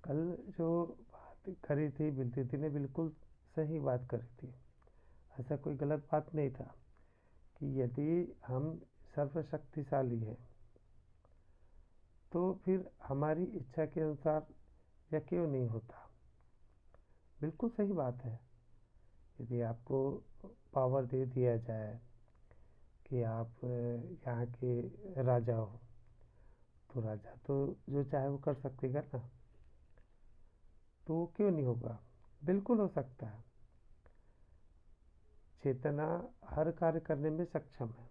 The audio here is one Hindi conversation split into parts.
कल जो बात करी थी बिल्ती ने बिल्कुल सही बात करी थी। ऐसा कोई गलत बात नहीं था कि यदि हम सर्वशक्तिशाली हैं तो फिर हमारी इच्छा के अनुसार यह क्यों नहीं होता। बिल्कुल सही बात है। यदि आपको पावर दे दिया जाए कि आप यहाँ के राजा हो तो राजा तो जो चाहे वो कर सकेगा ना, तो वो क्यों नहीं होगा। बिल्कुल हो सकता है। चेतना हर कार्य करने में सक्षम है।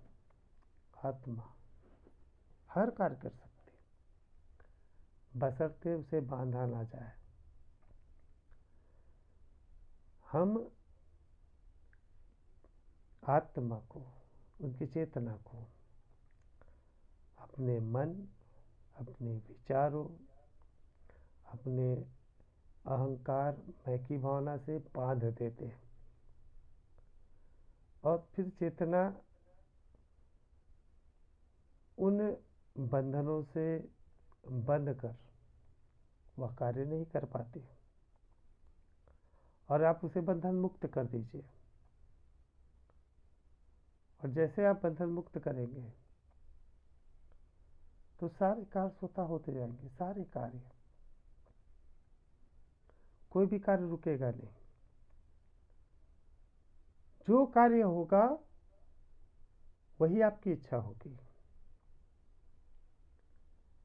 आत्मा हर कार्य कर सकती है बशर्ते उसे बांधा ना जाए। हम आत्मा को, उनकी चेतना को अपने मन, अपने विचारों, अपने अहंकार मैं की भावना से बांध देते हैं और फिर चेतना उन बंधनों से बंध कर वह कार्य नहीं कर पाती और आप उसे बंधन मुक्त कर दीजिए। और जैसे आप बंधन मुक्त करेंगे तो सारे कार्य स्वतः होते जाएंगे। सारे कार्य, कोई भी कार्य रुकेगा नहीं। जो कार्य होगा वही आपकी इच्छा होगी।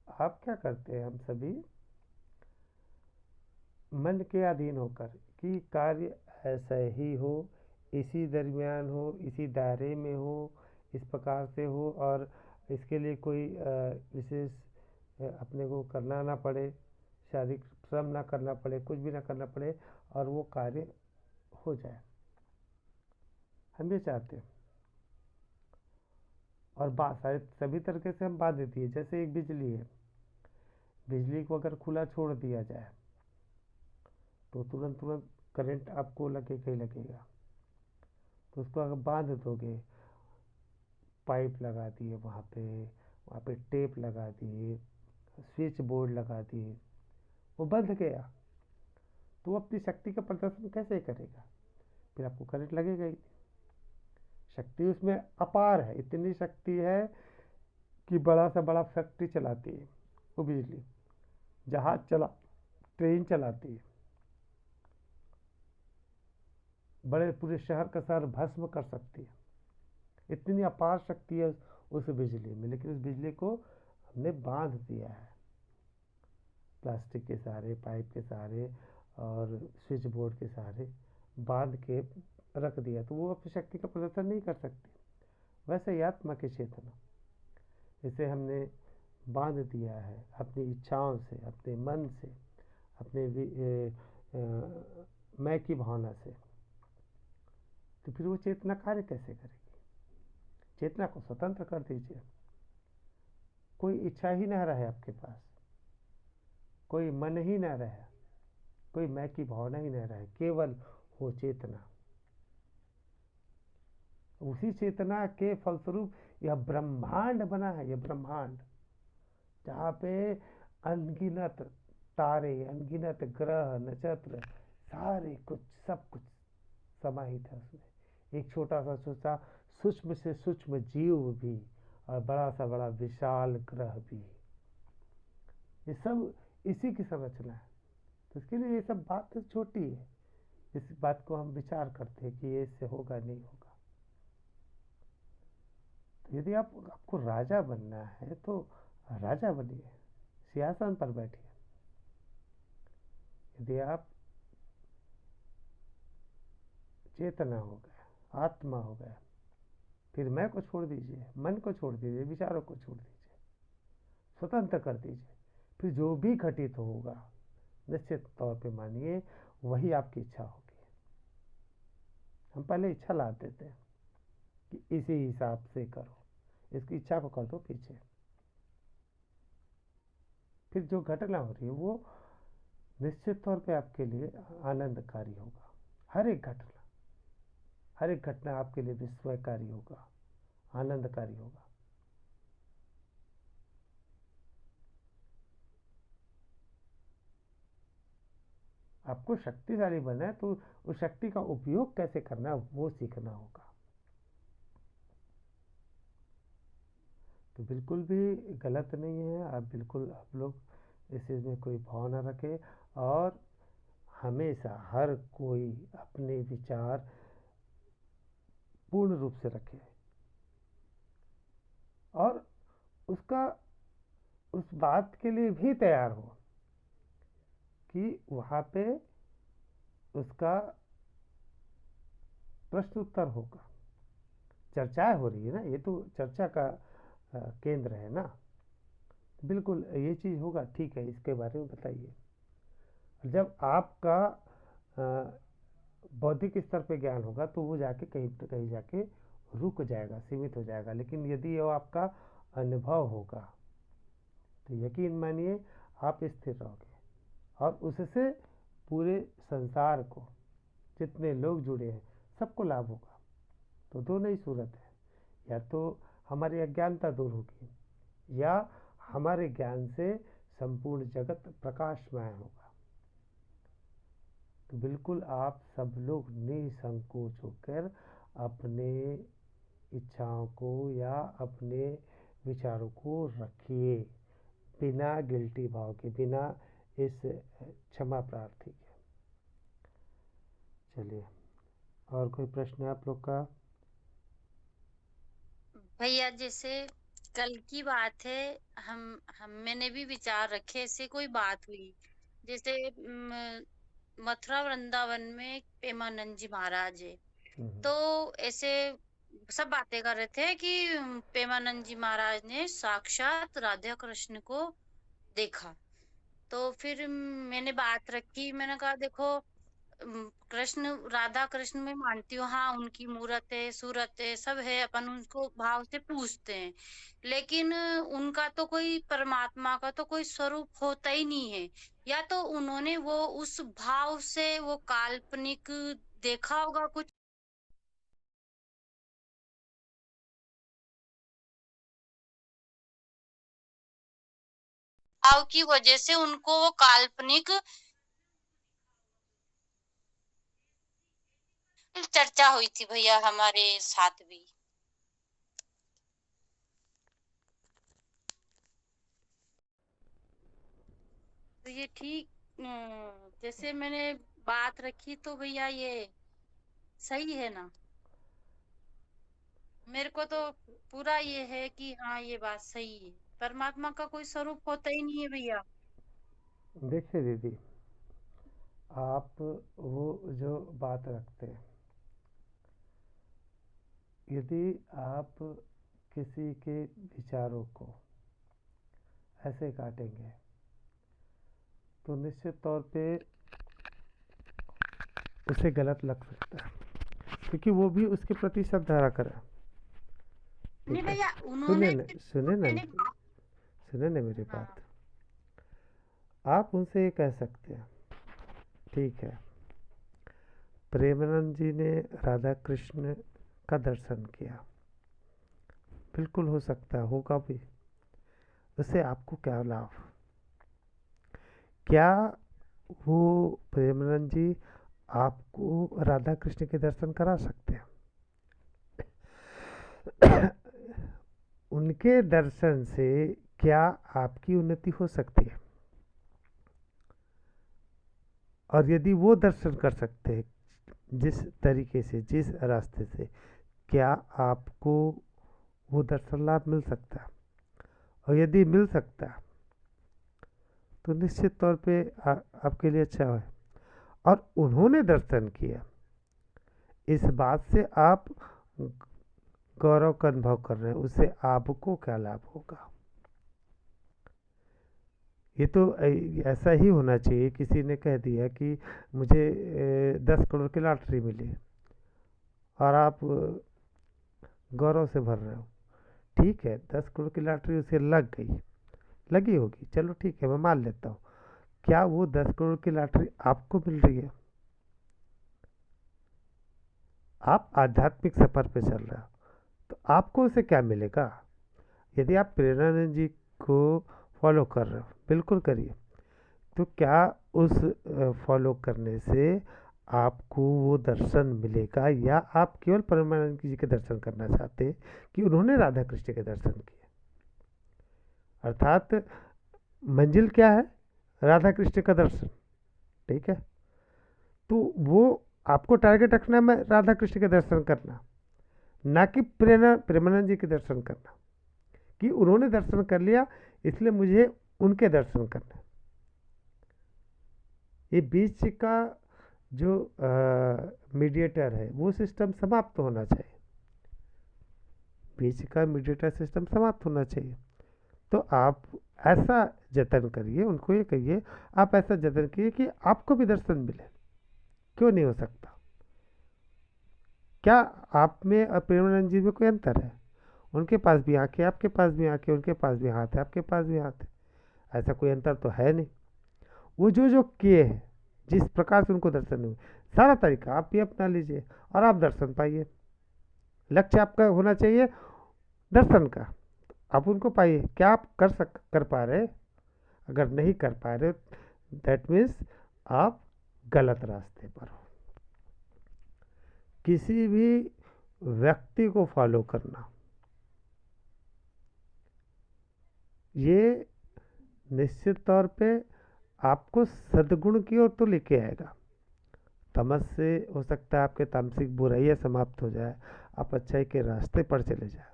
आप क्या करते हैं, हम सभी मन के अधीन होकर कि कार्य ऐसा ही हो, इसी दरमियान हो, इसी दायरे में हो, इस प्रकार से हो और इसके लिए कोई विशेष अपने को करना ना पड़े, शारीरिक श्रम ना करना पड़े, कुछ भी ना करना पड़े और वो कार्य हो जाए। हम ये चाहते हैं और बात सभी तरीके से हम बात देती है। जैसे एक बिजली है, बिजली को अगर खुला छोड़ दिया जाए तो तुरंत तुरंत करंट आपको लगेगा ही लगेगा। तो उसको अगर बांध दोगे, पाइप लगा दिए वहाँ पे टेप लगा दिए, स्विच बोर्ड लगा दिए, वो बंध गया तो वो अपनी शक्ति का प्रदर्शन कैसे करेगा। फिर आपको करंट लगेगा ही। शक्ति उसमें अपार है, इतनी शक्ति है कि बड़ा से बड़ा फैक्ट्री चलाती है वो बिजली, जहाज चला, ट्रेन चलाती है, बड़े पूरे शहर का शहर भस्म कर सकती है। इतनी अपार शक्ति है उस बिजली में, लेकिन उस बिजली को हमने बांध दिया है प्लास्टिक के सहारे, पाइप के सहारे और स्विच बोर्ड के सहारे बांध के रख दिया, तो वो अपनी शक्ति का प्रदर्शन नहीं कर सकती। वैसे ही आत्मा की चेतना, इसे हमने बांध दिया है अपनी इच्छाओं से, अपने मन से, अपने मैं की भावना से, तो फिर वो चेतना कार्य कैसे करेगी। चेतना को स्वतंत्र कर दीजिए। कोई इच्छा ही ना रहे आपके पास, कोई मन ही ना रहे, कोई मैं की भावना ही ना रहे, केवल हो चेतना। उसी चेतना के फलस्वरूप यह ब्रह्मांड बना है। यह ब्रह्मांड जहाँ पे अनगिनत तारे, अनगिनत ग्रह, नक्षत्र, सारे कुछ, सब कुछ समाहित है उसमें। एक छोटा सा छोटा सूक्ष्म से सूक्ष्म जीव भी और बड़ा सा बड़ा विशाल ग्रह भी, ये सब इसी की संरचना है। तो इसके लिए ये सब बात तो छोटी है, इस बात को हम विचार करते हैं कि ये इससे होगा नहीं होगा। तो यदि आपको राजा बनना है तो राजा बनिए, सिंहासन पर बैठिए। यदि आप चेतना हो गए, आत्मा हो गए, फिर मैं को छोड़ दीजिए, मन को छोड़ दीजिए, विचारों को छोड़ दीजिए, स्वतंत्र कर दीजिए। फिर जो भी घटित होगा निश्चित तौर पे मानिए वही आपकी इच्छा होगी। हम पहले इच्छा ला देते हैं कि इसी हिसाब से करो, इसकी इच्छा को कर दो पीछे। फिर जो घटना हो रही है वो निश्चित तौर पे आपके लिए आनंदकारी होगा। हर एक घटना, हर एक घटना आपके लिए विस्मयकारी होगा, आनंदकारी होगा। आपको शक्तिशाली बनना है तो उस शक्ति का उपयोग कैसे करना है वो सीखना होगा। तो बिल्कुल भी गलत नहीं है, आप लोग इस चीज़ में कोई भाव ना रखें, और हमेशा हर कोई अपने विचार पूर्ण रूप से रखे और उसका उस बात के लिए भी तैयार हो कि वहाँ पे उसका प्रश्न उत्तर होगा। चर्चाएं हो रही है ना, ये तो चर्चा का केंद्र है ना। बिल्कुल ये चीज़ होगा, ठीक है, इसके बारे में बताइए। जब आपका बौद्धिक स्तर पे ज्ञान होगा तो वो जाके कहीं कहीं जाके रुक जाएगा, सीमित हो जाएगा। लेकिन यदि वो आपका अनुभव होगा तो यकीन मानिए आप स्थिर रहोगे और उससे पूरे संसार को, जितने लोग जुड़े हैं, सबको लाभ होगा। तो दोनों ही सूरत है, या तो हमारी अज्ञानता दूर होगी या हमारे ज्ञान से संपूर्ण जगत प्रकाशमय होगा। तो बिल्कुल आप सब लोग निसंकोच होकर अपने इच्छाओं को या अपने विचारों को रखिए, बिना गिल्टी भाव के, बिना इस क्षमा प्रार्थी के। चलिए, और कोई प्रश्न है आप लोग का? भैया जैसे कल की बात है, मैंने भी विचार रखे, ऐसे कोई बात हुई जैसे मथुरा वृंदावन में प्रेमानंद जी महाराज है, तो ऐसे सब बातें कर रहे थे कि प्रेमानंद जी महाराज ने साक्षात राधा कृष्ण को देखा। तो फिर मैंने बात रखी, मैंने कहा देखो कृष्ण राधा कृष्ण में मानती हूँ, हाँ उनकी मूरत है, सूरत है, सब है, अपन उनको भाव से पूछते हैं, लेकिन उनका तो कोई परमात्मा का तो कोई स्वरूप होता ही नहीं है। या तो उन्होंने वो उस भाव से वो काल्पनिक देखा होगा कुछ भाव की वजह से उनको वो काल्पनिक चर्चा हुई थी भैया हमारे साथ भी। तो ये ठीक जैसे मैंने बात रखी, तो भैया ये सही है ना? मेरे को तो पूरा ये है कि हाँ ये बात सही है, परमात्मा का कोई स्वरूप होता ही नहीं है भैया। देखिए दीदी, आप वो जो बात रखते हैं, यदि आप किसी के विचारों को ऐसे काटेंगे तो निश्चित तौर पे उसे गलत लग सकता है, क्योंकि वो भी उसके प्रति श्रद्धा रख रहा है। नहीं ठीक है, भैया, सुने उन्होंने न सुने न मैंने सुने न मेरी हाँ बात। आप उनसे ये कह सकते हैं, ठीक है, प्रेमानंद जी ने राधा कृष्ण का दर्शन किया, बिल्कुल हो सकता है, होगा भी। उससे आपको क्या लाभ? क्या वो प्रेमानंद जी आपको राधा कृष्ण के दर्शन करा सकते हैं? उनके दर्शन से क्या आपकी उन्नति हो सकती है? और यदि वो दर्शन कर सकते हैं जिस तरीके से, जिस रास्ते से, क्या आपको वो दर्शन लाभ मिल सकता है? और यदि मिल सकता है तो निश्चित तौर पे आपके लिए अच्छा है। और उन्होंने दर्शन किया, इस बात से आप गौरव का अनुभव कर रहे हैं, उससे आपको क्या लाभ होगा? ये तो ऐसा ही होना चाहिए, किसी ने कह दिया कि मुझे 10 करोड़ की लॉटरी मिली और आप गौरव से भर रहे हो। ठीक है, 10 करोड़ की लॉटरी उसे लगी होगी, चलो ठीक है, मैं मान लेता हूँ। क्या वो 10 करोड़ की लॉटरी आपको मिल रही है? आप आध्यात्मिक सफर पे चल रहे हो, तो आपको उसे क्या मिलेगा? यदि आप प्रेरणानंद जी को फॉलो कर रहे हो, बिल्कुल करिए, तो क्या उस फॉलो करने से आपको वो दर्शन मिलेगा, या आप केवल परमानंद जी के दर्शन करना चाहते हैं कि उन्होंने राधा कृष्ण के दर्शन किए? अर्थात मंजिल क्या है? राधा कृष्ण का दर्शन। ठीक है, तो वो आपको टारगेट रखना है, मैं राधा कृष्ण के दर्शन करना, ना कि प्रेमानंद जी के दर्शन करना कि उन्होंने दर्शन कर लिया इसलिए मुझे उनके दर्शन करना। ये बीच का जो मीडिएटर है वो सिस्टम समाप्त होना चाहिए। बीच का मीडिएटर सिस्टम समाप्त होना चाहिए। तो आप ऐसा जतन करिए, उनको ये कहिए, आप ऐसा जतन कीजिए कि आपको भी दर्शन मिले। क्यों नहीं हो सकता? क्या आप में और प्रेमानंद जी में कोई अंतर है? उनके पास भी आंखें, आपके पास भी आंखें, उनके पास भी हाथ है, आपके पास भी हाथ है। ऐसा कोई अंतर तो है नहीं। वो जो जो किए हैं, जिस प्रकार से उनको दर्शन हुए, सारा तरीका आप भी अपना लीजिए और आप दर्शन पाइए। लक्ष्य आपका होना चाहिए दर्शन का, आप उनको पाइए। क्या आप कर पा रहे? अगर नहीं कर पा रहे, दैट मीन्स आप गलत रास्ते पर हो। किसी भी व्यक्ति को फॉलो करना, ये निश्चित तौर पे आपको सद्गुण की ओर तो लेके आएगा। तमस से हो सकता है आपके तामसिक बुराइयां समाप्त हो जाए, आप अच्छाई के रास्ते पर चले जाए।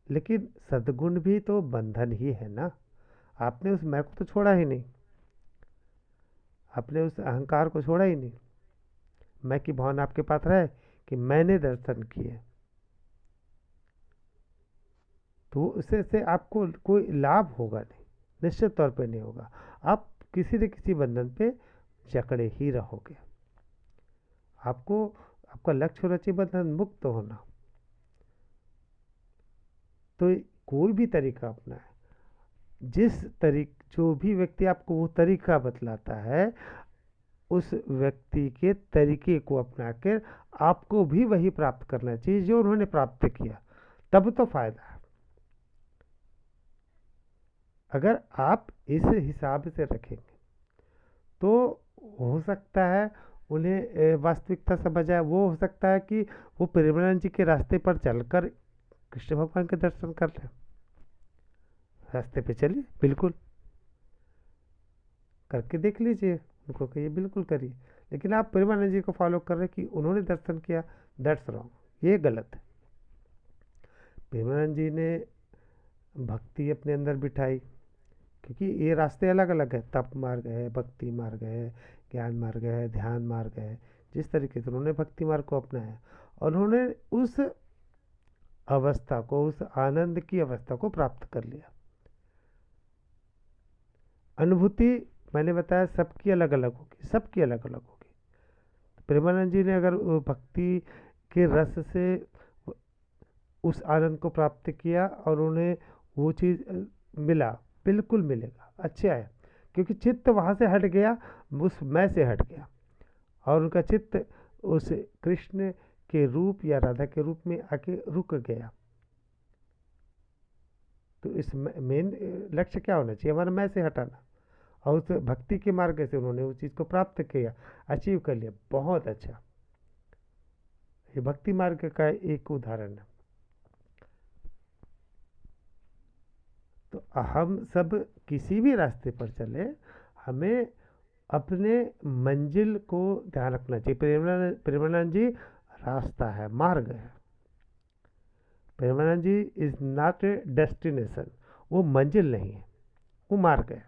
लेकिन सद्गुण भी तो बंधन ही है ना। आपने उस मैं को तो छोड़ा ही नहीं, आपने उस अहंकार को छोड़ा ही नहीं। मैं की भावना आपके पास रहे कि मैंने दर्शन किए, तो उससे से आपको कोई लाभ होगा नहीं, निश्चित तौर पे नहीं होगा। आप किसी न किसी बंधन पे जकड़े ही रहोगे। आपको आपका लक्ष्य होना चाहिए बंधन मुक्त होना। तो कोई भी तरीका अपनाए, जो भी व्यक्ति आपको वो तरीका बतलाता है, उस व्यक्ति के तरीके को अपनाकर आपको भी वही प्राप्त करना चाहिए जो उन्होंने प्राप्त किया, तब तो फायदा है। अगर आप इस हिसाब से रखेंगे तो हो सकता है उन्हें वास्तविकता समझ आए। वो हो सकता है कि वो प्रेमानंद जी के रास्ते पर चलकर कृष्ण भगवान के दर्शन कर लें। रास्ते पे चलिए, बिल्कुल करके देख लीजिए, उनको कहिए बिल्कुल करिए। लेकिन आप प्रेमानंद जी को फॉलो कर रहे कि उन्होंने दर्शन किया, दैट्स रॉन्ग, ये गलत है। प्रेमानंद जी ने भक्ति अपने अंदर बिठाई, क्योंकि ये रास्ते अलग अलग है। तप मार्ग है, भक्ति मार्ग है, ज्ञान मार्ग है, ध्यान मार्ग है। जिस तरीके से उन्होंने भक्ति मार्ग को अपनाया और उन्होंने उस अवस्था को, उस आनंद की अवस्था को प्राप्त कर लिया। अनुभूति मैंने बताया सबकी अलग अलग होगी, सबकी अलग अलग होगी। प्रेमानंद जी ने अगर भक्ति के रस से उस आनंद को प्राप्त किया और उन्हें वो चीज़ मिला, बिल्कुल मिलेगा, अच्छे आया, क्योंकि चित्त वहाँ से हट गया, उस मैं से हट गया और उनका चित्त उस कृष्ण के रूप या राधा के रूप में आके रुक गया। तो इस मेन लक्ष्य क्या होना चाहिए? हमारा मैं से हटाना। और उस भक्ति के मार्ग से उन्होंने उस चीज़ को प्राप्त किया, अचीव कर लिया, बहुत अच्छा। ये भक्ति मार्ग का एक उदाहरण है। तो हम सब किसी भी रास्ते पर चले, हमें अपने मंजिल को ध्यान रखना चाहिए। प्रेमानंद जी रास्ता है, मार्ग है। प्रेमानंद जी इज नॉट ए डेस्टिनेशन, वो मंजिल नहीं है, वो मार्ग है।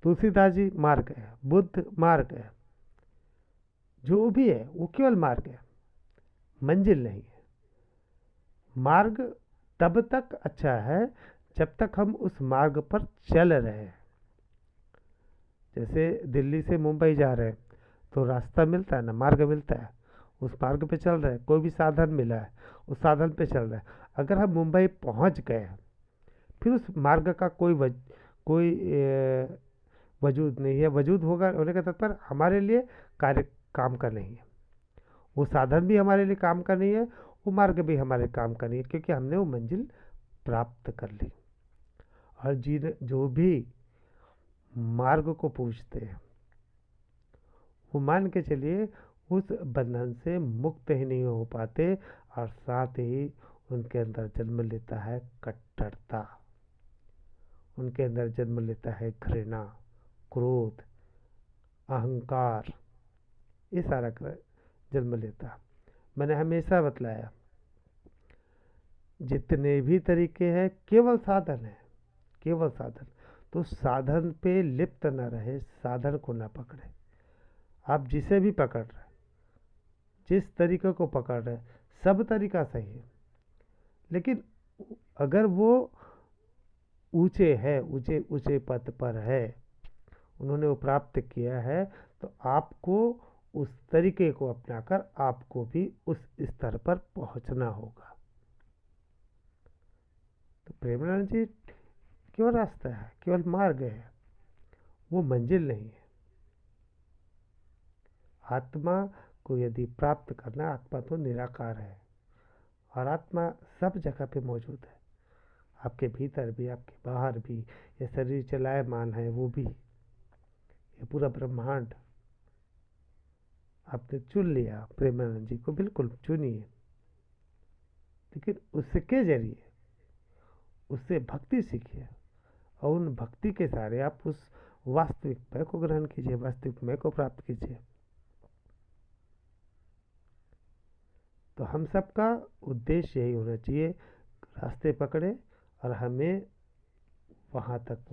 तुलसीदास जी मार्ग है, बुद्ध मार्ग है, जो भी है वो केवल मार्ग है, मंजिल नहीं है। मार्ग तब तक अच्छा है जब तक हम उस मार्ग पर चल रहे हैं। जैसे दिल्ली से मुंबई जा रहे हैं तो रास्ता मिलता है ना, मार्ग मिलता है, उस मार्ग पे चल रहे हैं। कोई भी साधन मिला है, उस साधन पे चल रहे हैं। अगर हम मुंबई पहुंच गए हैं, फिर उस मार्ग का कोई वजूद नहीं है। वजूद होगा होने का तात्पर्य हमारे लिए कार्य काम का नहीं है। वो साधन भी हमारे लिए काम का नहीं है, वो मार्ग भी हमारे काम का नहीं है, क्योंकि हमने वो मंजिल प्राप्त कर ली। और जो भी मार्ग को पूछते हैं। वो मान के चलिए उस बंधन से मुक्त ही नहीं हो पाते, और साथ ही उनके अंदर जन्म लेता है कट्टरता, उनके अंदर जन्म लेता है घृणा, क्रोध, अहंकार, ये सारा जन्म लेता है। मैंने हमेशा बतलाया जितने भी तरीके हैं केवल साधन है, केवल साधन। तो साधन पे लिप्त न रहे, साधन को न पकड़े। आप जिसे भी पकड़ रहे, जिस तरीके को पकड़ रहे, सब तरीका सही है, लेकिन अगर वो ऊंचे है, ऊंचे ऊंचे पद पर है, उन्होंने वो प्राप्त किया है, तो आपको उस तरीके को अपनाकर आपको भी उस स्तर पर पहुंचना होगा। तो प्रेमानंद जी केवल रास्ता है, केवल मार्ग है, वो मंजिल नहीं है। आत्मा को यदि प्राप्त करना, आत्मा तो निराकार है, और आत्मा सब जगह पे मौजूद है, आपके भीतर भी, आपके बाहर भी। ये शरीर चलायमान है, वो भी, ये पूरा ब्रह्मांड। आपने चुन लिया प्रेमानंद जी को, बिल्कुल चुनिए, लेकिन उसके जरिए उससे भक्ति सीखिए, और उन भक्ति के सहारे आप उस वास्तविक मैं को ग्रहण कीजिए, वास्तविक मैं को प्राप्त कीजिए। तो हम सबका उद्देश्य यही होना चाहिए, रास्ते पकड़े और हमें वहां तक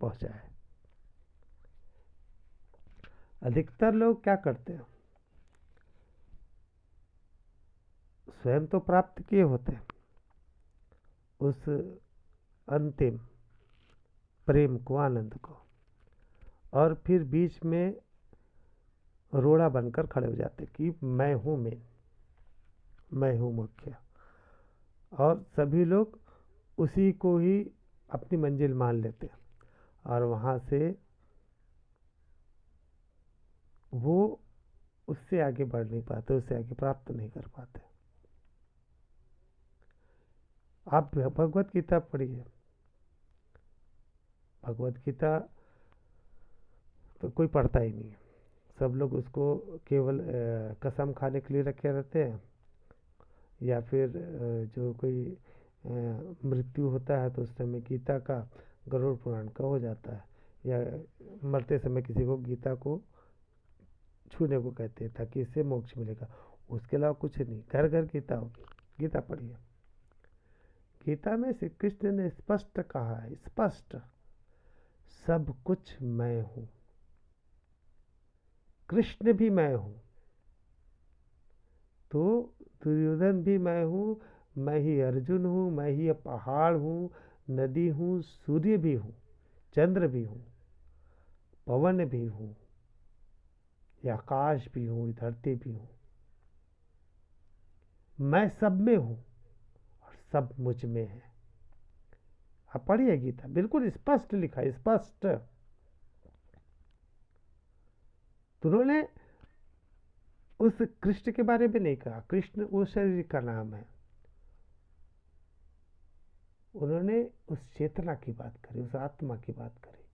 पहुंचाए। अधिकतर लोग क्या करते हैं, स्वयं तो प्राप्त किए होते हैं उस अंतिम प्रेम को, आनंद को, और फिर बीच में रोड़ा बनकर खड़े हो जाते कि मैं हूं मेन, मैं हूं मुख्य, और सभी लोग उसी को ही अपनी मंजिल मान लेते हैं, और वहां से वो उससे आगे बढ़ नहीं पाते, उससे आगे प्राप्त नहीं कर पाते। आप भगवत गीता पढ़िए, भगवत गीता तो कोई पढ़ता ही नहीं है, सब लोग उसको केवल कसम खाने के लिए रखे रहते हैं, या फिर जो कोई मृत्यु होता है तो उस समय गीता का, गरुड़ पुराण का हो जाता है, या मरते समय किसी को गीता को छूने को कहते हैं ताकि इससे मोक्ष मिलेगा। उसके अलावा कुछ नहीं, घर घर गीता होगी, गीता पढ़िए। गीता में श्री कृष्ण ने स्पष्ट कहा है, स्पष्ट, सब कुछ मैं हूं, कृष्ण भी मैं हूं, तो दुर्योधन भी मैं हूं, मैं ही अर्जुन हूं, मैं ही पहाड़ हूं, नदी हूं, सूर्य भी हूं, चंद्र भी हूं, पवन भी हूं, या आकाश भी हूं, धरती भी हूं, मैं सब में हूं और सब मुझ में है। आप पढ़िए गीता, बिल्कुल स्पष्ट लिखा है, स्पष्ट। तो उन्होंने उस कृष्ण के बारे में नहीं कहा, कृष्ण उस शरीर का नाम है, उन्होंने उस चेतना की बात करी, उस आत्मा की बात करी,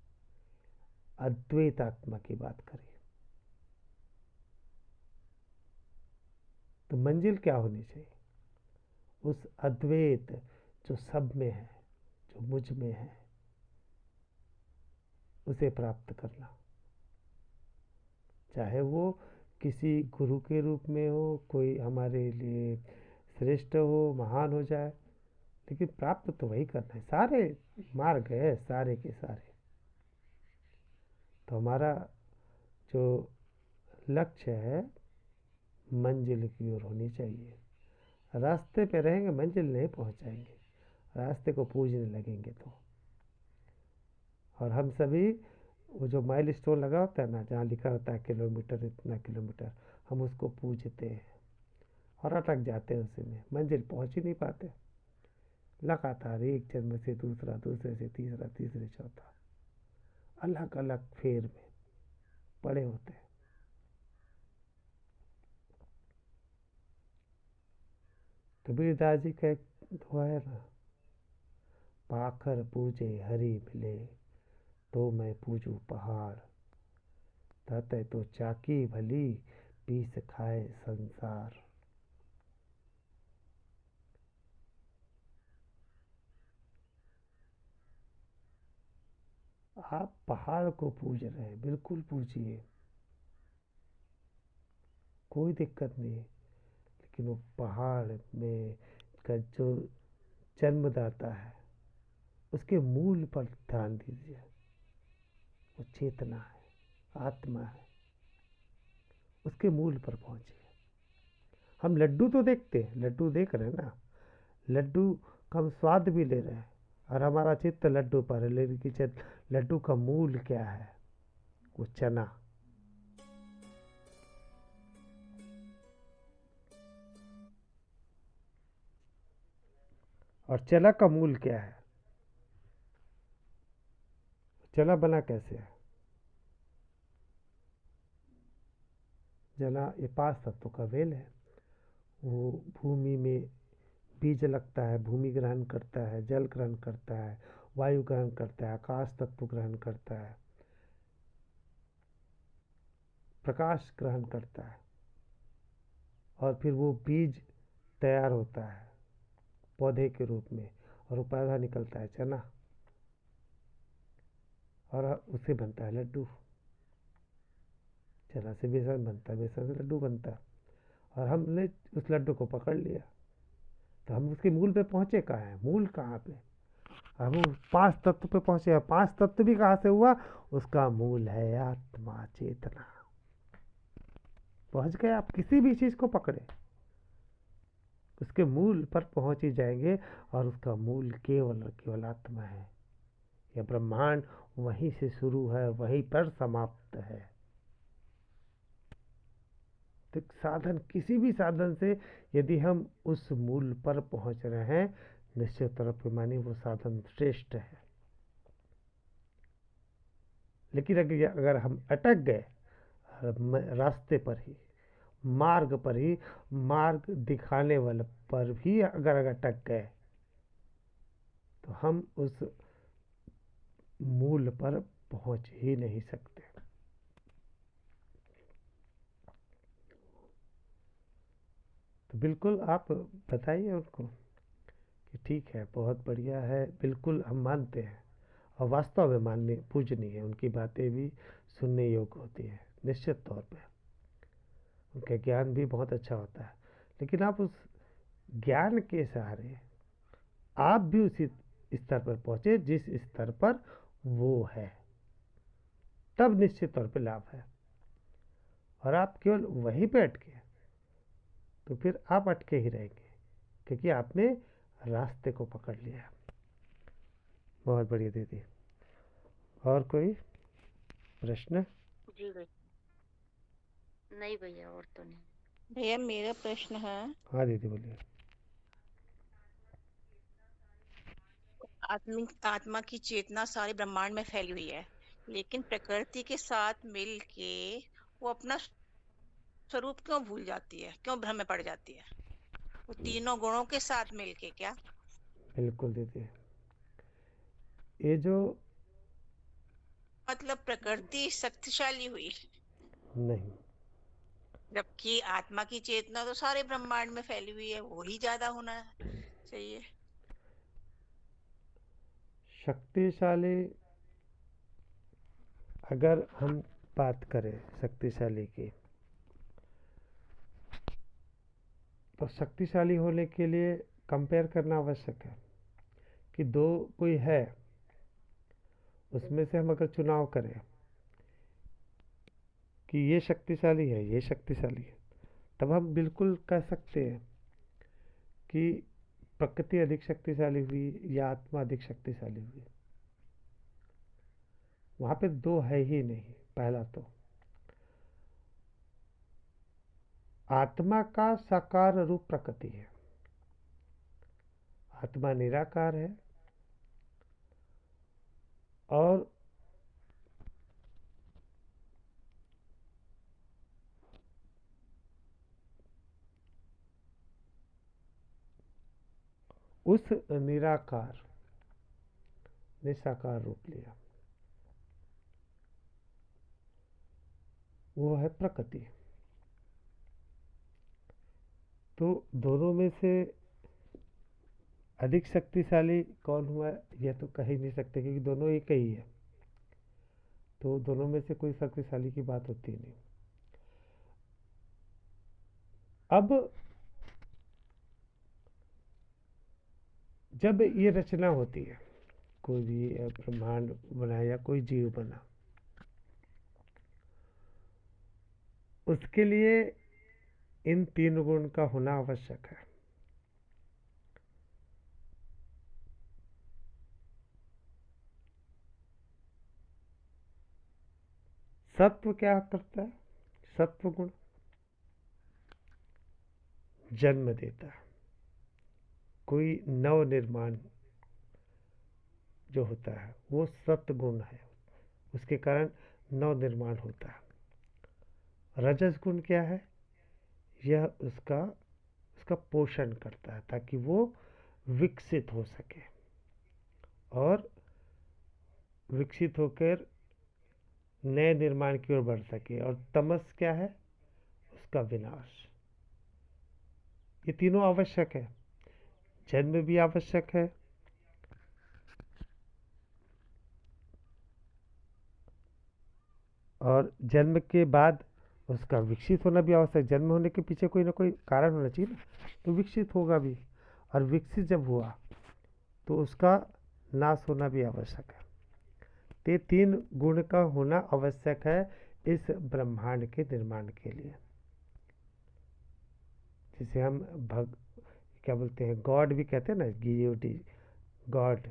अद्वैत आत्मा की बात करी। तो मंजिल क्या होनी चाहिए, उस अद्वैत जो सब में है, जो मुझ में है, उसे प्राप्त करना। चाहे वो किसी गुरु के रूप में हो, कोई हमारे लिए श्रेष्ठ हो, महान हो जाए, लेकिन प्राप्त तो वही करना है। सारे मार्ग है, सारे के सारे। तो हमारा जो लक्ष्य है मंजिल की ओर होनी चाहिए। रास्ते पे रहेंगे मंजिल नहीं पहुंचाएंगे, रास्ते को पूजने लगेंगे तो। और हम सभी वो जो माइल स्टोन लगा होता है ना, जहाँ लिखा होता है किलोमीटर, इतना किलोमीटर, हम उसको पूजते हैं और अटक जाते हैं उसी में, मंजिल पहुंच ही नहीं पाते। लगातार एक जन्म से दूसरा, दूसरे से तीसरा, तीसरे चौथा, अलग अलग फेर में पड़े होते हैं। कबीरदास जी का एक दुआ है ना, पाखर पूजे हरि मिले, तो मैं पूजूं पहाड़, ततः तो चाकी भली, पीस खाए संसार। आप पहाड़ को पूज रहे हैं, बिल्कुल पूजिए, कोई दिक्कत नहीं। लेकिन वो पहाड़ में का जो जन्मदाता है, उसके मूल पर ध्यान दीजिए। वो चेतना है, आत्मा है, उसके मूल पर पहुंचिए। हम लड्डू तो देखते हैं, लड्डू देख रहे हैं ना, लड्डू का हम स्वाद भी ले रहे हैं और हमारा चित्त लड्डू पर है, लेकिन लड्डू का मूल क्या है? वो चना। और चना का मूल क्या है? चना बना कैसे है? चना ये 5 तत्वों का मेल है। वो भूमि में बीज लगता है, भूमि ग्रहण करता है, जल ग्रहण करता है, वायु ग्रहण करता है, आकाश तत्व ग्रहण करता है, प्रकाश ग्रहण करता है, और फिर वो बीज तैयार होता है पौधे के रूप में, और वो पौधा निकलता है चना, और उससे बनता है लड्डू। चना से बेसन बनता है, बेसन से लड्डू बनता है। और हमने उस लड्डू को पकड़ लिया, तो हम उसके मूल पे पहुंचे कहाँ हैं? मूल कहाँ पे? हम 5 तत्व पे पहुंचे हैं। 5 तत्व भी कहाँ से हुआ? उसका मूल है आत्मा, चेतना। पहुंच गए आप, किसी भी चीज को पकड़े उसके मूल पर पहुंच ही जाएंगे, और उसका मूल केवल और केवल आत्मा है। यह ब्रह्मांड वहीं से शुरू है, वहीं पर समाप्त है। तो साधन, किसी भी साधन से यदि हम उस मूल पर पहुंच रहे हैं, निश्चित तौर पर मानिए वो साधन श्रेष्ठ है। लेकिन अगर हम अटक गए रास्ते पर ही, मार्ग पर ही, मार्ग दिखाने वाले पर भी अगर अटक गए, तो हम उस मूल पर पहुंच ही नहीं सकते। तो बिल्कुल आप बताइए उनको कि ठीक है, बहुत बढ़िया है, बिल्कुल हम मानते हैं, और वास्तव में मानने पूजनीय है। उनकी बातें भी सुनने योग्य होती है, निश्चित तौर पे उनका ज्ञान भी बहुत अच्छा होता है। लेकिन आप उस ज्ञान के सहारे आप भी उसी स्तर पर पहुंचे जिस स्तर पर वो है, तब निश्चित तौर पे लाभ है। और आप केवल वहीं पे अटके, तो फिर आप अटके ही रहेंगे, क्योंकि आपने रास्ते को पकड़ लिया। बहुत बढ़िया दीदी। और कोई प्रश्न? जी भैया, नहीं भैया, और तो नहीं। भैया मेरा प्रश्न है, हाँ दीदी बोलिए। आत्मा की चेतना सारे ब्रह्मांड में फैली हुई है, लेकिन प्रकृति के साथ मिल के वो अपना स्वरूप क्यों भूल जाती है, क्यों भ्रम में पड़ जाती है? वो तीनों गुणों के साथ मिल के क्या? बिल्कुल दीदी, ये जो मतलब प्रकृति शक्तिशाली हुई, नहीं, जबकि आत्मा की चेतना तो सारे ब्रह्मांड में फैली हुई है, वो ही ज्यादा होना चाहिए। शक्तिशाली, अगर हम बात करें शक्तिशाली की, तो शक्तिशाली होने के लिए कंपेयर करना आवश्यक है कि दो कोई है, उसमें से हम अगर चुनाव करें कि ये शक्तिशाली है, ये शक्तिशाली है, तब हम बिल्कुल कह सकते हैं कि प्रकृति अधिक शक्तिशाली हुई या आत्मा अधिक शक्तिशाली हुई। वहां पे दो है ही नहीं। पहला तो आत्मा का साकार रूप प्रकृति है, आत्मा निराकार है, और उस निराकार ने साकार रूप लिया। वो है प्रकृति। तो दोनों में से अधिक शक्तिशाली कौन हुआ यह तो कह ही नहीं सकते, क्योंकि दोनों एक ही है। तो दोनों में से कोई शक्तिशाली की बात होती नहीं। अब जब ये रचना होती है, कोई भी ब्रह्मांड बना या कोई जीव बना, उसके लिए इन तीन गुण का होना आवश्यक है। सत्व क्या करता है? सत्व गुण जन्म देता है। कोई नव निर्माण जो होता है वो सत्व गुण है, उसके कारण नव निर्माण होता है। रजस गुण क्या है? यह उसका पोषण करता है ताकि वो विकसित हो सके और विकसित होकर नए निर्माण की ओर बढ़ सके। और तमस क्या है? उसका विनाश। ये तीनों आवश्यक है। जन्म भी आवश्यक है, और जन्म के बाद उसका विकसित होना भी आवश्यक। जन्म होने के पीछे कोई ना कोई कारण होना चाहिए ना, तो विकसित होगा भी। और विकसित जब हुआ तो उसका नाश होना भी आवश्यक है। तो तीन गुण का होना आवश्यक है इस ब्रह्मांड के निर्माण के लिए, जिसे हम क्या बोलते हैं, गॉड भी कहते हैं ना, GOD, God,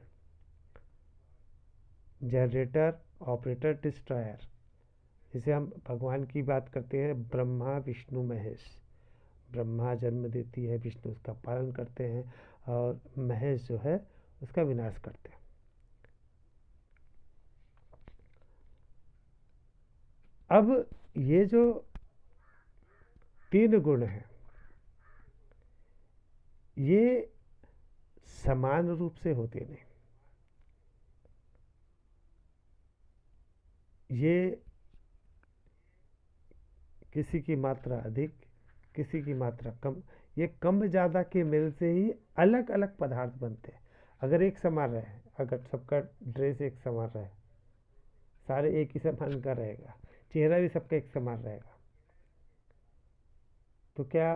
generator, operator, destroyer. जिसे हम भगवान की बात करते हैं, ब्रह्मा विष्णु महेश। ब्रह्मा जन्म देती है, विष्णु उसका पालन करते हैं, और महेश जो है उसका विनाश करते हैं। अब ये जो तीन गुण हैं, ये समान रूप से होते नहीं। ये किसी की मात्रा अधिक, किसी की मात्रा कम। ये कम ज़्यादा के मेल से ही अलग अलग पदार्थ बनते हैं। अगर एक समान रहे, अगर सबका ड्रेस एक समान रहे, सारे एक ही समान का रहेगा, चेहरा भी सबका एक समान रहेगा, तो क्या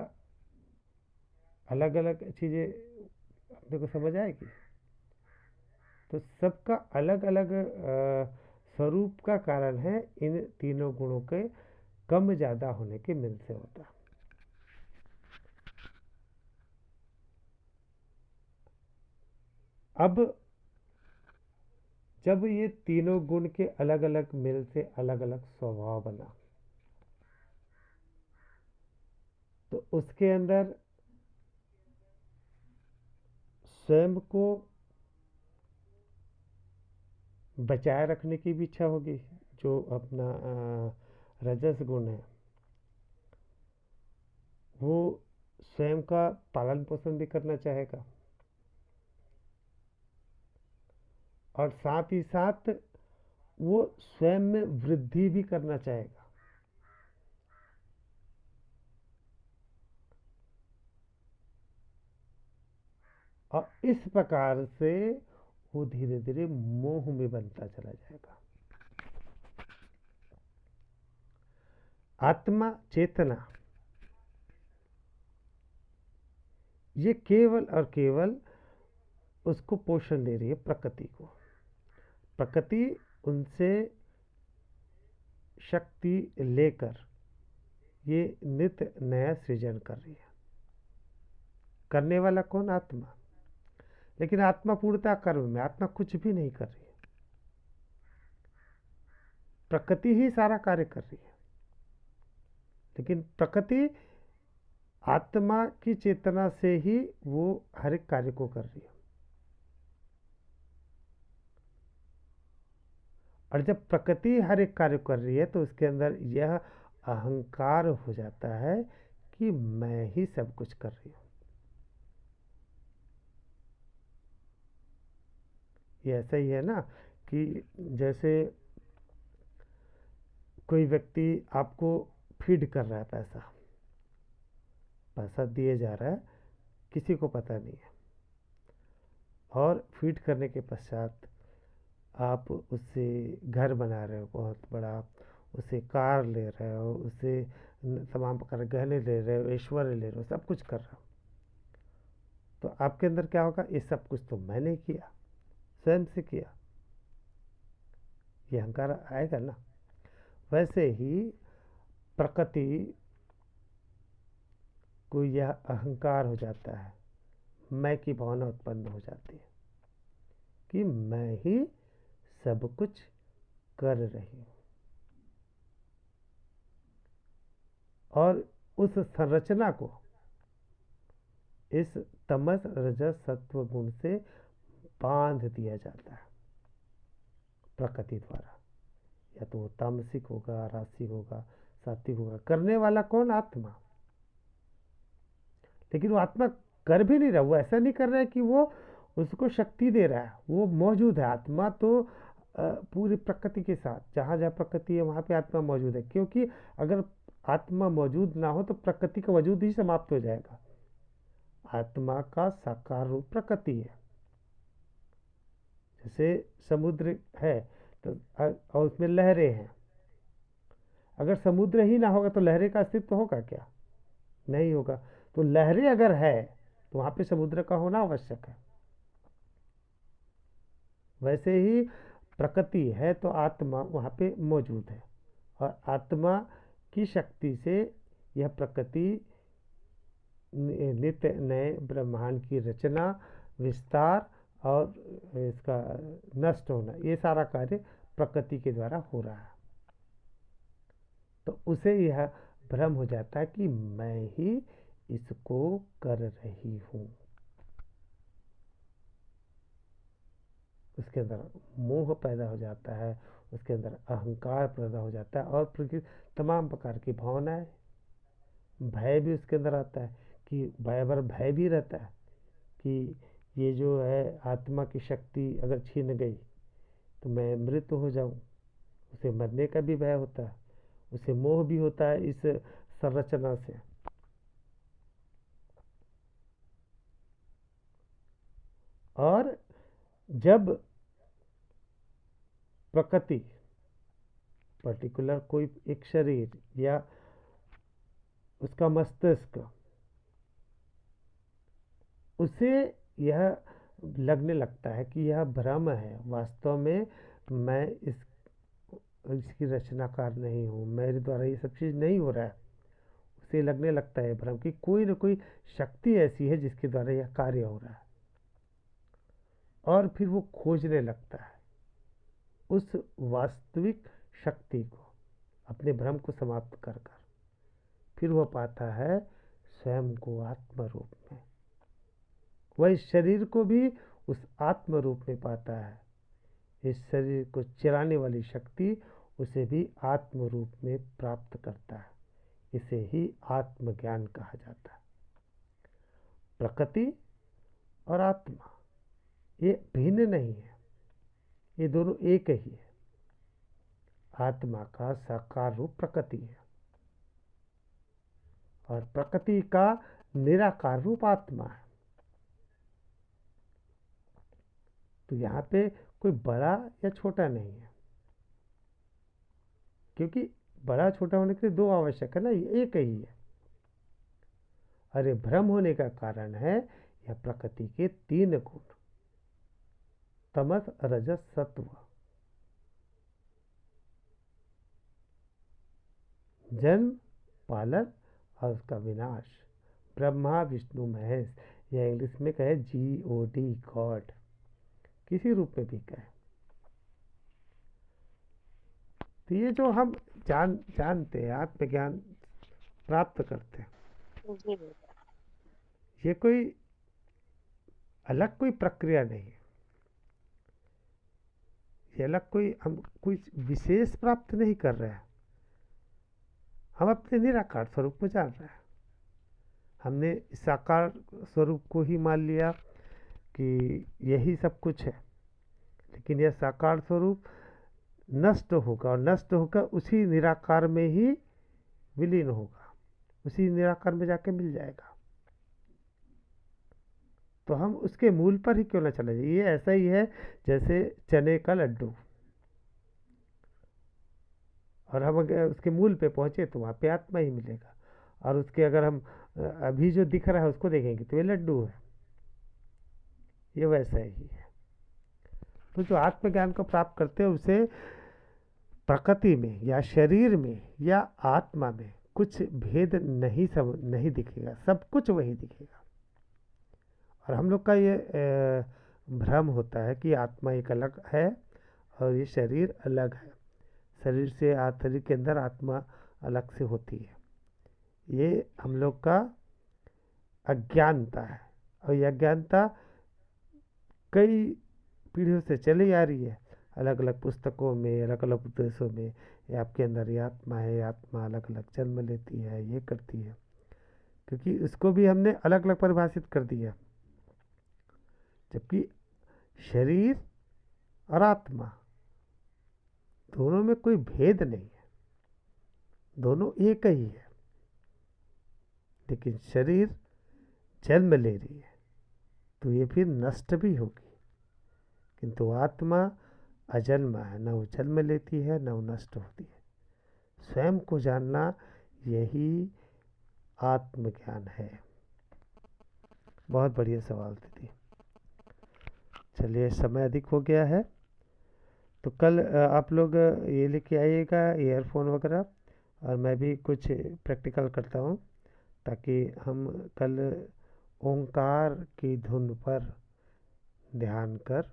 अलग अलग चीज़ें अपने को समझ आएगी? तो सबका अलग अलग स्वरूप का कारण है इन तीनों गुणों के कम ज़्यादा होने के मिल से होता है। अब जब ये तीनों गुण के अलग अलग मिल से अलग अलग स्वभाव बना, तो उसके अंदर स्वयं को बचाए रखने की भी इच्छा होगी। जो अपना रजस गुण है, वो स्वयं का पालन पोषण भी करना चाहेगा, और साथ ही साथ वो स्वयं में वृद्धि भी करना चाहेगा। और इस प्रकार से वो धीरे धीरे मोह में बनता चला जाएगा। आत्मा, चेतना, ये केवल और केवल उसको पोषण दे रही है, प्रकृति को। प्रकृति उनसे शक्ति लेकर ये नित्य नया सृजन कर रही है। करने वाला कौन? आत्मा। लेकिन आत्मा पूर्णतः कर्म में, आत्मा कुछ भी नहीं कर रही है, प्रकृति ही सारा कार्य कर रही है। लेकिन प्रकृति आत्मा की चेतना से ही वो हर एक कार्य को कर रही है। और जब प्रकृति हर एक कार्य कर रही है तो उसके अंदर यह अहंकार हो जाता है कि मैं ही सब कुछ कर रही हूँ। ये ऐसा ही है ना कि जैसे कोई व्यक्ति आपको फीड कर रहा है, पैसा दिए जा रहा है, किसी को पता नहीं है, और फीड करने के पश्चात आप उससे घर बना रहे हो बहुत बड़ा, उससे कार ले रहे हो, उससे तमाम प्रकार के गहने ले रहे हो, ऐश्वर्य ले रहे हो, सब कुछ कर रहे हो, तो आपके अंदर क्या होगा? ये सब कुछ तो मैंने किया, स्वयं से किया, ये अहंकार आएगा ना। वैसे ही प्रकृति को यह अहंकार हो जाता है, मैं की भावना उत्पन्न हो जाती है कि मैं ही सब कुछ कर रही हूँ, और उस संरचना को इस तमस रजस सत्व गुण से बांध दिया जाता है प्रकृति द्वारा। या तो वो तामसिक होगा, रासिक होगा, सात्विक होगा। करने वाला कौन? आत्मा। लेकिन वो आत्मा कर भी नहीं रहा, वो ऐसा नहीं कर रहा है कि वो उसको शक्ति दे रहा है, वो मौजूद है। आत्मा तो पूरी प्रकृति के साथ, जहाँ जहाँ प्रकृति है वहाँ पे आत्मा मौजूद है, क्योंकि अगर आत्मा मौजूद ना हो तो प्रकृति का वजूद ही समाप्त हो जाएगा। आत्मा का साकार रूप प्रकृति है। जैसे समुद्र है तो और उसमें लहरें हैं, अगर समुद्र ही ना होगा तो लहरें का अस्तित्व होगा क्या? नहीं होगा। तो लहरें अगर है तो वहाँ पे समुद्र का होना आवश्यक है। वैसे ही प्रकृति है तो आत्मा वहाँ पे मौजूद है, और आत्मा की शक्ति से यह प्रकृति नित्य नए ब्रह्मांड की रचना, विस्तार और इसका नष्ट होना, ये सारा कार्य प्रकृति के द्वारा हो रहा है। तो उसे यह भ्रम हो जाता है कि मैं ही इसको कर रही हूँ। उसके अंदर मोह पैदा हो जाता है, उसके अंदर अहंकार पैदा हो जाता है, और तमाम प्रकार की भावनाएं, भय भी उसके अंदर आता है कि भय भी रहता है कि ये जो है आत्मा की शक्ति अगर छीन गई तो मैं मृत हो जाऊं। उसे मरने का भी भय होता है, उसे मोह भी होता है इस संरचना से। और जब प्रकृति पर्टिकुलर कोई एक शरीर या उसका मस्तिष्क, उसे यह लगने लगता है कि यह भ्रम है, वास्तव में मैं इसकी रचनाकार नहीं हूँ, मेरे द्वारा ये सब चीज़ नहीं हो रहा है, उसे लगने लगता है भ्रम कि कोई न कोई शक्ति ऐसी है जिसके द्वारा यह कार्य हो रहा है। और फिर वो खोजने लगता है उस वास्तविक शक्ति को, अपने भ्रम को समाप्त कर कर फिर वह पाता है स्वयं को आत्म रूप में। वह इस शरीर को भी उस आत्म रूप में पाता है। इस शरीर को चलाने वाली शक्ति उसे भी आत्म रूप में प्राप्त करता है। इसे ही आत्मज्ञान कहा जाता है। प्रकृति और आत्मा ये भिन्न नहीं है, ये दोनों एक ही है। आत्मा का साकार रूप प्रकृति है और प्रकृति का निराकार रूप आत्मा है। तो यहाँ पे कोई बड़ा या छोटा नहीं है, क्योंकि बड़ा छोटा होने के लिए दो आवश्यक है ना, ये एक ही है। अरे भ्रम होने का कारण है यह प्रकृति के तीन गुण, तमस रजस सत्व। जन्म, पालन और उसका विनाश। ब्रह्मा विष्णु महेश, या इंग्लिश में कहे GOD, गॉड, किसी रूप में भी कहे। तो ये जो हम जानते हैं, आत्मज्ञान प्राप्त करते हैं, जी ये कोई अलग कोई प्रक्रिया नहीं है, ये अलग हम कोई विशेष प्राप्त नहीं कर रहे हैं। हम अपने निराकार स्वरूप को जान रहे हैं। हमने साकार स्वरूप को ही मान लिया कि यही सब कुछ है, लेकिन यह साकार स्वरूप नष्ट होगा, और नष्ट होकर उसी निराकार में ही विलीन होगा, उसी निराकार में जाके मिल जाएगा। तो हम उसके मूल पर ही क्यों ना चले जाए। ये ऐसा ही है जैसे चने का लड्डू, और हम अगर उसके मूल पे पहुंचे तो वहाँ पे आत्मा ही मिलेगा, और उसके अगर हम अभी जो दिख रहा है उसको देखेंगे तो ये लड्डू है। ये वैसा ही है। तो जो आत्मज्ञान को प्राप्त करते हैं उसे प्रकृति में या शरीर में या आत्मा में कुछ भेद नहीं दिखेगा, सब कुछ वही दिखेगा। और हम लोग का ये भ्रम होता है कि आत्मा एक अलग है और ये शरीर अलग है, शरीर के अंदर आत्मा अलग से होती है। ये हम लोग का अज्ञानता है, और ये अज्ञानता कई पीढ़ियों से चली आ रही है, अलग अलग पुस्तकों में, अलग अलग उपदेशों में। ये आपके अंदर ये आत्मा है, आत्मा अलग अलग जन्म लेती है, ये करती है, क्योंकि इसको भी हमने अलग अलग परिभाषित कर दिया। जबकि शरीर और आत्मा दोनों में कोई भेद नहीं है, दोनों एक ही है। लेकिन शरीर जन्म ले रही है तो ये फिर नष्ट भी होगी, किंतु आत्मा अजन्मा है, न वो जन्म लेती है न वो नष्ट होती है। स्वयं को जानना यही आत्मज्ञान है। बहुत बढ़िया सवाल दीदी। चलिए, समय अधिक हो गया है, तो कल आप लोग ये लेके आइएगा ईयरफोन वगैरह, और मैं भी कुछ प्रैक्टिकल करता हूँ, ताकि हम कल ओंकार की धुन पर ध्यान कर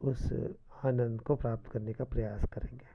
उस आनंद को प्राप्त करने का प्रयास करेंगे।